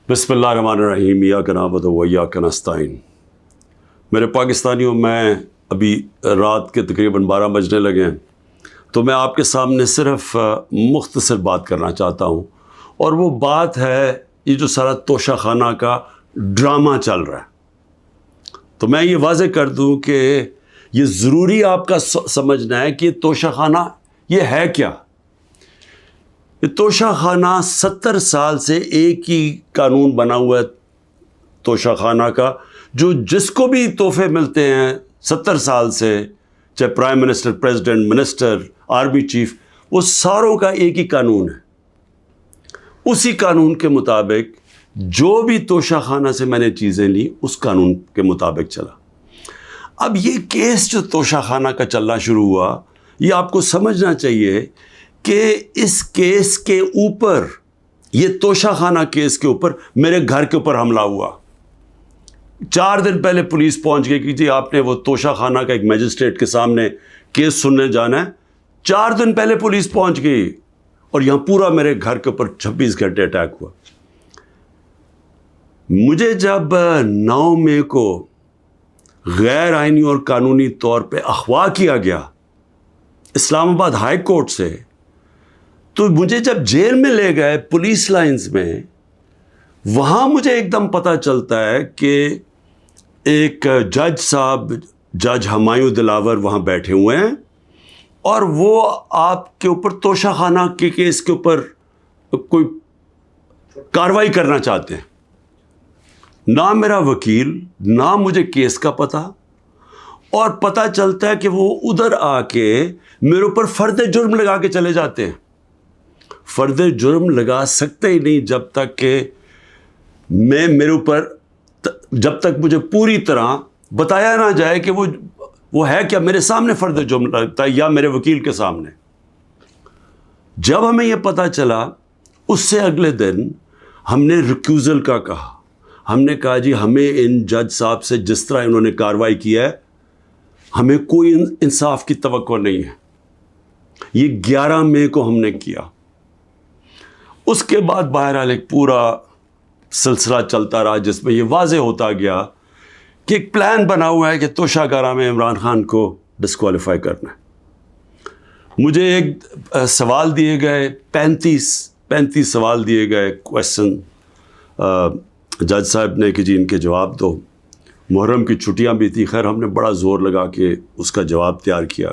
بسم اللہ الرحمن الرحیم ایاک نعبد و ایاک نستعین۔ میرے پاکستانیوں، میں ابھی رات کے تقریباً 12 بجنے لگے ہیں، تو میں آپ کے سامنے صرف مختصر بات کرنا چاہتا ہوں، اور وہ بات ہے یہ جو سارا توشہ خانہ کا ڈرامہ چل رہا ہے۔ تو میں یہ واضح کر دوں کہ یہ ضروری آپ کا سمجھنا ہے کہ یہ توشہ خانہ یہ ہے کیا۔ یہ توشہ خانہ 70 سال سے ایک ہی قانون بنا ہوا ہے توشہ خانہ کا، جو جس کو بھی تحفے ملتے ہیں 70 سال سے، چاہے prime minister, president, minister, army chief, وہ ساروں کا ایک ہی قانون ہے۔ اسی قانون کے مطابق جو بھی توشہ خانہ سے میں نے چیزیں لی، اس قانون کے مطابق چلا۔ اب یہ کیس جو توشہ خانہ کا چلنا شروع ہوا، یہ آپ کو سمجھنا چاہیے کہ اس کیس کے اوپر، یہ توشہ خانہ کیس کے اوپر میرے گھر کے اوپر حملہ ہوا۔ 4 دن پہلے پولیس پہنچ گئی کہ جی آپ نے وہ توشہ خانہ کا ایک میجسٹریٹ کے سامنے کیس سننے جانا ہے۔ 4 دن پہلے پولیس پہنچ گئی، اور یہاں پورا میرے گھر کے اوپر 26 گھنٹے اٹیک ہوا۔ مجھے جب 9 مئی کو غیر آئینی اور قانونی طور پہ اغوا کیا گیا اسلام آباد ہائی کورٹ سے، تو مجھے جب جیل میں لے گئے پولیس لائنز میں، وہاں مجھے ایک دم پتہ چلتا ہے کہ ایک جج صاحب، جج ہمایوں دلاور وہاں بیٹھے ہوئے ہیں، اور وہ آپ کے اوپر توشہ خانہ کے کیس کے اوپر کوئی کارروائی کرنا چاہتے ہیں۔ نہ میرا وکیل، نہ مجھے کیس کا پتہ، اور پتہ چلتا ہے کہ وہ ادھر آ کے میرے اوپر فرد جرم لگا کے چلے جاتے ہیں۔ فرد جرم لگا سکتے ہی نہیں جب تک کہ میرے اوپر، جب تک مجھے پوری طرح بتایا نہ جائے کہ وہ ہے کیا، میرے سامنے فرد جرم لگتا ہے یا میرے وکیل کے سامنے۔ جب ہمیں یہ پتہ چلا، اس سے اگلے دن ہم نے ریکیوزل کا کہا۔ ہم نے کہا جی ہمیں ان جج صاحب سے جس طرح انہوں نے کارروائی کی ہے، ہمیں کوئی انصاف کی توقع نہیں ہے۔ یہ 11 مئی کو ہم نے کیا۔ اس کے بعد بہرحال ایک پورا سلسلہ چلتا رہا، جس میں یہ واضح ہوتا گیا کہ ایک پلان بنا ہوا ہے کہ توشہ خانہ میں عمران خان کو ڈسکوالیفائی کرنا ہے۔ مجھے ایک سوال دیے گئے، 35 سوال دیے گئے، کویسچن جج صاحب نے کہ جی ان کے جواب دو۔ محرم کی چھٹیاں بھی تھی، خیر ہم نے بڑا زور لگا کے اس کا جواب تیار کیا۔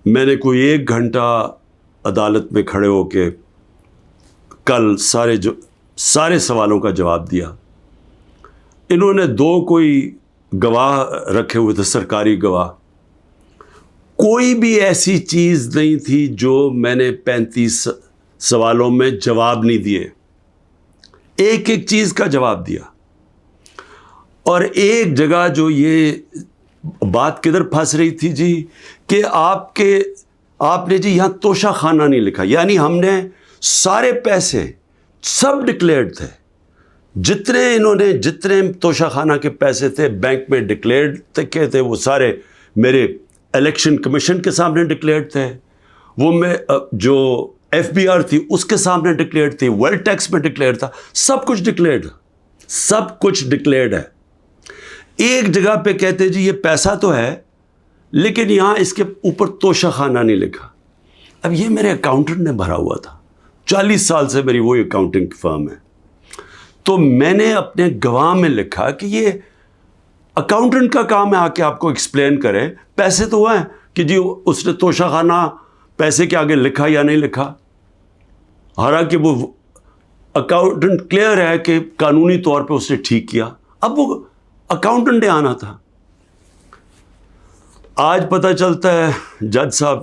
میں نے کوئی 1 گھنٹہ عدالت میں کھڑے ہو کے کل سارے سوالوں کا جواب دیا۔ انہوں نے 2 کوئی گواہ رکھے ہوئے تھے، سرکاری گواہ۔ کوئی بھی ایسی چیز نہیں تھی جو میں نے 35 سوالوں میں جواب نہیں دیے، ایک ایک چیز کا جواب دیا۔ اور ایک جگہ جو یہ بات کدھر پھنس رہی تھی جی، کہ آپ نے جی یہاں توشہ خانہ نہیں لکھا، یعنی ہم نے سارے پیسے سب ڈکلیئرڈ تھے، جتنے توشہ خانہ کے پیسے تھے بینک میں ڈکلیئرڈ تھے، وہ سارے میرے الیکشن کمیشن کے سامنے ڈکلیئرڈ تھے، وہ میں جو FBR تھی اس کے سامنے ڈکلیئرڈ تھی، ویلتھ ٹیکس میں ڈکلیئرڈ تھا، سب کچھ ڈکلیئرڈ ہے۔ ایک جگہ پہ کہتے جی یہ پیسہ تو ہے، لیکن یہاں اس کے اوپر توشہ خانہ نہیں لکھا۔ اب یہ میرے اکاؤنٹنٹ نے بھرا ہوا تھا، 40 سال سے میری وہی اکاؤنٹنگ فرم ہے۔ تو میں نے اپنے گواہ میں لکھا کہ یہ اکاؤنٹنٹ کا کام ہے آ کے آپ کو ایکسپلین کرے، پیسے تو ہیں کہ جی اس نے توشہ خانہ پیسے کے آگے لکھا یا نہیں لکھا۔ حالانکہ وہ اکاؤنٹنٹ کلیئر ہے کہ قانونی طور پہ اس نے ٹھیک کیا، اب وہ اکاؤنٹنٹ نے آنا تھا۔ آج پتہ چلتا ہے جج صاحب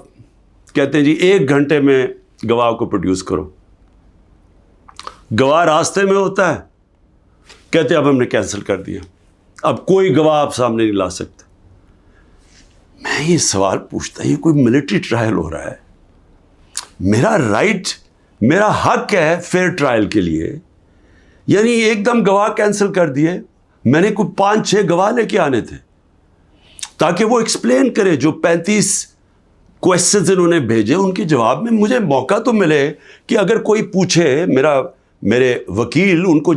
کہتے ہیں جی 1 گھنٹے میں گواہ کو پروڈیوس کرو۔ گواہ راستے میں ہوتا ہے، کہتے اب ہم نے کینسل کر دیا، اب کوئی گواہ آپ سامنے نہیں لا سکتے۔ میں یہ سوال پوچھتا ہوں، یہ کوئی ملٹری ٹرائل ہو رہا ہے، میرا رائٹ، میرا حق ہے فیئر ٹرائل کے لیے، یعنی ایک دم گواہ کینسل کر دیے۔ میں نے کوئی 5-6 گواہ لے کے آنے تھے تاکہ وہ ایکسپلین کرے، جو 35 کویسچنز انہوں نے بھیجے ان کے جواب میں مجھے موقع تو ملے کہ اگر کوئی پوچھے، میرے وکیل ان کو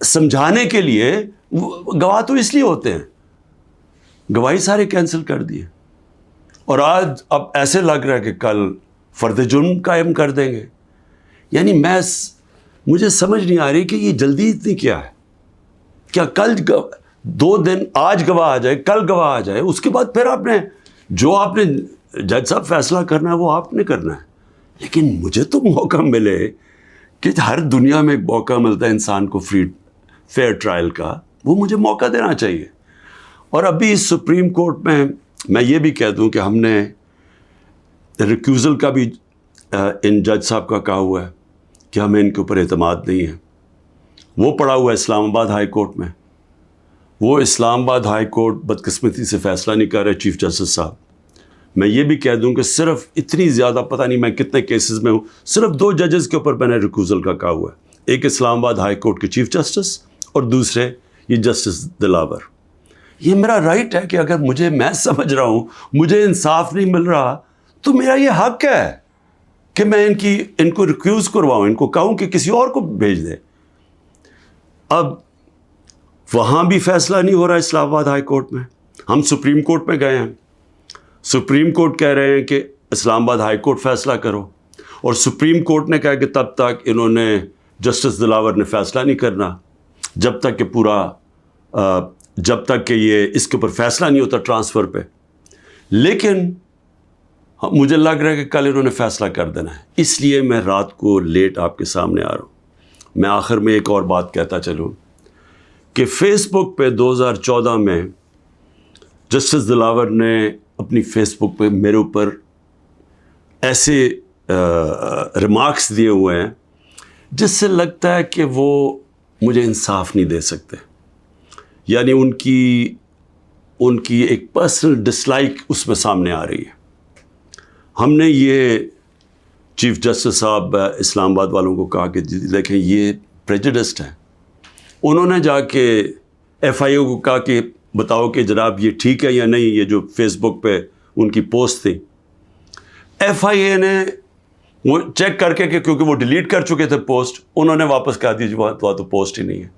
سمجھانے کے لیے، گواہ تو اس لیے ہوتے ہیں، گواہی سارے کینسل کر دیے، اور آج اب ایسے لگ رہا ہے کہ کل فرد جرم قائم کر دیں گے. یعنی مجھے سمجھ نہیں آ رہی کہ یہ جلدی اتنی کیا ہے. کیا کل 2 دن، آج گواہ آ جائے، کل گواہ آ جائے، اس کے بعد پھر آپ نے جج صاحب فیصلہ کرنا ہے وہ آپ نے کرنا ہے. لیکن مجھے تو موقع ملے کہ ہر دنیا میں ایک موقع ملتا ہے انسان کو فیئر ٹرائل کا، وہ مجھے موقع دینا چاہیے. اور ابھی سپریم کورٹ میں یہ بھی کہہ دوں کہ ہم نے ریکیوزل کا بھی ان جج صاحب کا کہا ہوا ہے کہ ہمیں ان کے اوپر اعتماد نہیں ہے. وہ پڑا ہوا ہے اسلام آباد ہائی کورٹ میں. وہ اسلام آباد ہائی کورٹ بدقسمتی سے فیصلہ نہیں کر رہے چیف جسٹس صاحب. میں یہ بھی کہہ دوں کہ صرف اتنی زیادہ، پتہ نہیں میں کتنے کیسز میں ہوں، صرف 2 ججز کے اوپر میں نے ریکیوزل کا کہا ہوا ہے. ایک اسلام آباد ہائی کورٹ کے چیف جسٹس اور دوسرے یہ جسٹس دلاور. یہ میرا رائٹ ہے کہ اگر میں سمجھ رہا ہوں مجھے انصاف نہیں مل رہا تو میرا یہ حق ہے کہ میں ان کو ریکیوز کرواؤں، ان کو کہوں کہ کسی اور کو بھیج دے. اب وہاں بھی فیصلہ نہیں ہو رہا اسلام آباد ہائی کورٹ میں. ہم سپریم کورٹ میں گئے ہیں، سپریم کورٹ کہہ رہے ہیں کہ اسلام آباد ہائی کورٹ فیصلہ کرو، اور سپریم کورٹ نے کہا کہ تب تک انہوں نے جسٹس دلاور نے فیصلہ نہیں کرنا جب تک کہ یہ اس کے اوپر فیصلہ نہیں ہوتا ٹرانسفر پہ. لیکن مجھے لگ رہا ہے کہ کل انہوں نے فیصلہ کر دینا ہے، اس لیے میں رات کو لیٹ آپ کے سامنے آ رہا ہوں. میں آخر میں ایک اور بات کہتا چلوں کہ فیس بک پہ 2014 میں جسٹس دلاور نے اپنی فیس بک پہ میرے اوپر ایسے ریمارکس دیے ہوئے ہیں جس سے لگتا ہے کہ وہ مجھے انصاف نہیں دے سکتے. یعنی ان کی ایک پرسنل ڈسلائک اس میں سامنے آ رہی ہے. ہم نے یہ چیف جسٹس صاحب اسلام آباد والوں کو کہا کہ دیکھیں یہ پریجوڈسڈ ہے. انہوں نے جا کے ایف آئی اے کو کہا کہ بتاؤ کہ جناب یہ ٹھیک ہے یا نہیں، یہ جو فیس بک پہ ان کی پوسٹ تھی. ایف آئی اے نے وہ چیک کر کے کہ کیونکہ وہ ڈیلیٹ کر چکے تھے پوسٹ، انہوں نے واپس کہا دی وہاں تو پوسٹ ہی نہیں ہے.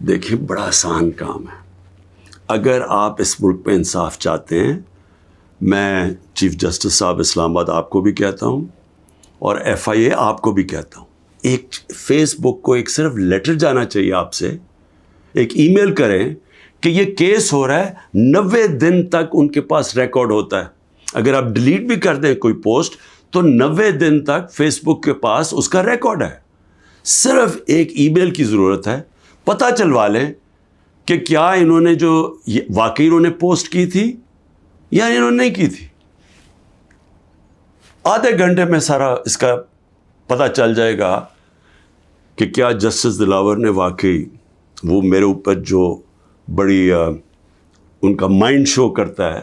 دیکھیں بڑا آسان کام ہے. اگر آپ اس ملک پہ انصاف چاہتے ہیں، میں چیف جسٹس صاحب اسلام آباد آپ کو بھی کہتا ہوں اور ایف آئی اے آپ کو بھی کہتا ہوں، ایک فیس بک کو ایک صرف لیٹر جانا چاہیے آپ سے، ایک ای میل کریں کہ یہ کیس ہو رہا ہے. 90 دن تک ان کے پاس ریکارڈ ہوتا ہے. اگر آپ ڈیلیٹ بھی کر دیں کوئی پوسٹ تو 90 دن تک فیس بک کے پاس اس کا ریکارڈ ہے. صرف ایک ای میل کی ضرورت ہے، پتہ چلوا لیں کہ کیا انہوں نے جو واقعی انہوں نے پوسٹ کی تھی یا انہوں نے نہیں کی تھی. آدھے گھنٹے میں سارا اس کا پتہ چل جائے گا کہ کیا جسٹس دلاور نے واقعی وہ میرے اوپر جو بڑی ان کا مائنڈ شو کرتا ہے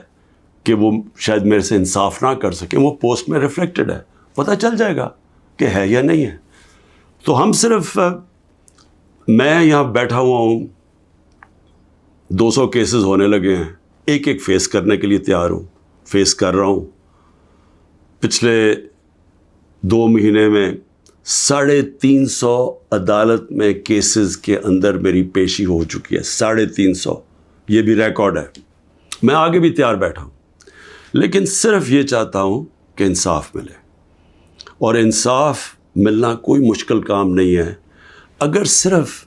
کہ وہ شاید میرے سے انصاف نہ کر سکیں، وہ پوسٹ میں ریفلیکٹڈ ہے. پتہ چل جائے گا کہ ہے یا نہیں ہے. تو ہم صرف میں یہاں بیٹھا ہوا ہوں، 200 کیسز ہونے لگے ہیں، ایک ایک فیس کرنے کے لیے تیار ہوں، فیس کر رہا ہوں. پچھلے 2 مہینے میں 350 عدالت میں کیسز کے اندر میری پیشی ہو چکی ہے. 350، یہ بھی ریکارڈ ہے. میں آگے بھی تیار بیٹھا ہوں، لیکن صرف یہ چاہتا ہوں کہ انصاف ملے. اور انصاف ملنا کوئی مشکل کام نہیں ہے. اگر صرف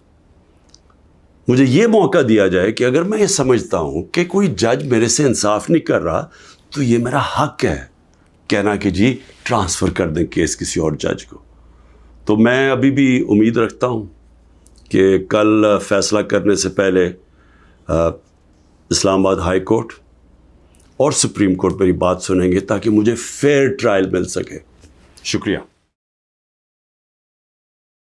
مجھے یہ موقع دیا جائے کہ اگر میں یہ سمجھتا ہوں کہ کوئی جج میرے سے انصاف نہیں کر رہا تو یہ میرا حق ہے کہنا کہ جی ٹرانسفر کر دیں کیس کسی اور جج کو. تو میں ابھی بھی امید رکھتا ہوں کہ کل فیصلہ کرنے سے پہلے اسلام آباد ہائی کورٹ اور سپریم کورٹ میری بات سنیں گے تاکہ مجھے فیئر ٹرائل مل سکے. شکریہ.